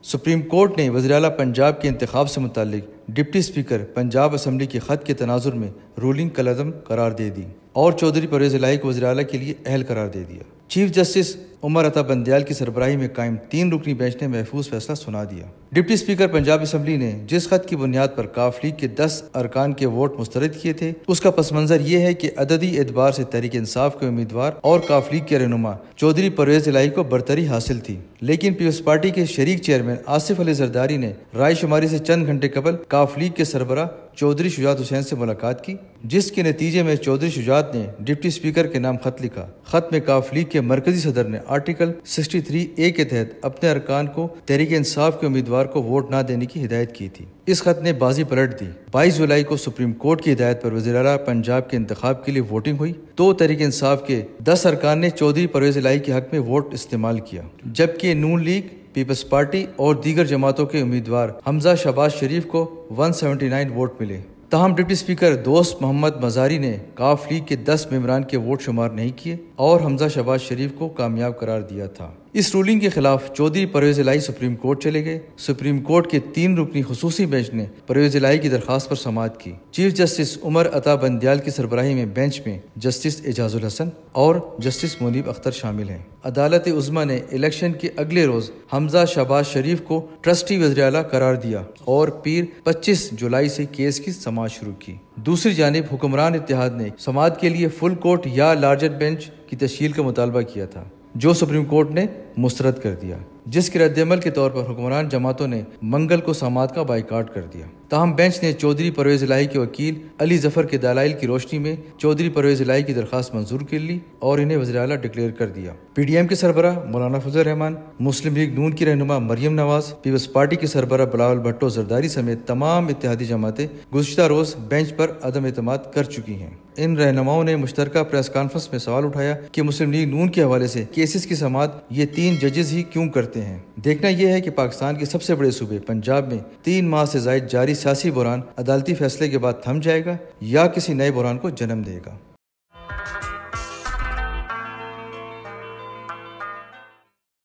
Supreme court نے وزیر اعلیٰ پنجاب کے انتخاب سے متعلق ڈپٹی اسپیکر پنجاب اسمبلی کے خط کے تناظر میں رولنگ کالعدم قرار دے دی اور چودھری پرویز الہی کو وزیر اعلیٰ کے لیے اہل قرار دے دیا۔ چیف جسٹس عمر عطا بندیال کی سربراہی میں قائم 3 رکنی بینچ نے محفوظ فیصلہ سنا دیا۔ ڈپٹی اسپیکر پنجاب اسمبلی نے جس خط کی بنیاد پر کاف لیگ کے 10 ارکان کے ووٹ مسترد کیے تھے، اس کا پس منظر یہ ہے کہ عددی اعتبار سے تحریک انصاف کے امیدوار اور کاف لیگ کے رہنما چودھری پرویز الہی کو برتری حاصل تھی، لیکن پیپلز پارٹی کے شریک چیئرمین آصف علی زرداری نے رائے شماری سے چند گھنٹے قبل کاف لیگ کے سربراہ چودھری شجاعت حسین سے ملاقات کی، جس کے نتیجے میں چودھری شجاعت نے ڈپٹی اسپیکر کے نام خط لکھا۔ خط میں کاف لیگ کے مرکزی صدر نے آرٹیکل 63A کے تحت اپنے ارکان کو تحریک انصاف کے امیدوار کو ووٹ نہ دینے کی ہدایت کی تھی۔ اس خط نے بازی پلٹ دی۔ 22 جولائی کو سپریم کورٹ کی ہدایت پر وزیر اعلیٰ پنجاب کے انتخاب کے لیے ووٹنگ ہوئی تو تحریک انصاف کے 10 ارکان نے چودھری پرویز الہی کے حق میں ووٹ استعمال کیا، جبکہ نون لیگ، پیپلز پارٹی اور دیگر جماعتوں کے امیدوار حمزہ شہباز شریف کو 179 ووٹ ملے۔ تاہم ڈپٹی اسپیکر دوست محمد مزاری نے کاف لیگ کے 10 ممبران کے ووٹ شمار نہیں کیے اور حمزہ شہباز شریف کو کامیاب قرار دیا تھا۔ اس رولنگ کے خلاف چودھری پرویز الہی سپریم کورٹ چلے گئے۔ سپریم کورٹ کے 3 رکنی خصوصی بینچ نے پرویز الہی کی درخواست پر سماعت کی۔ چیف جسٹس عمر عطا بندیال کی سربراہی میں بینچ میں جسٹس اعجاز الحسن اور جسٹس منیب اختر شامل ہیں۔ عدالت عظمیٰ نے الیکشن کے اگلے روز حمزہ شہباز شریف کو ٹرسٹی وزیر اعلیٰ قرار دیا اور پیر 25 جولائی سے کیس کی سماعت شروع کی۔ دوسری جانب حکمران اتحاد نے سماعت کے لیے فل کورٹ یا لارجر بینچ کی تشکیل کا مطالبہ کیا تھا، جو سپریم کورٹ نے مسترد کر دیا، جس کے رد عمل کے طور پر حکمران جماعتوں نے منگل کو سماعت کا بائیکاٹ کر دیا۔ تاہم بینچ نے چودھری پرویز الہی کے وکیل علی ظفر کے دلائل کی روشنی میں چودھری پرویز الہی کی درخواست منظور کر لی اور انہیں وزیر اعلیٰ ڈکلیئر کر دیا۔ پی ڈی ایم کے سربراہ مولانا فضل الرحمان، مسلم لیگ نون کی رہنما مریم نواز، پیپلز پارٹی کے سربراہ بلاول بھٹو زرداری سمیت تمام اتحادی جماعتیں گزشتہ روز بینچ پر عدم اعتماد کر چکی ہیں۔ ان رہنماؤں نے مشترکہ پریس کانفرنس میں سوال اٹھایا کہ مسلم لیگ نون کے حوالے سے کیسز کی سماعت یہ 3 ججز ہی کیوں کرتے ہیں۔ دیکھنا یہ ہے کہ پاکستان کے سب سے بڑے صوبے پنجاب میں 3 ماہ سے زائد جاری سیاسی بحران عدالتی فیصلے کے بعد تھم جائے گا یا کسی نئے بحران کو جنم دے گا۔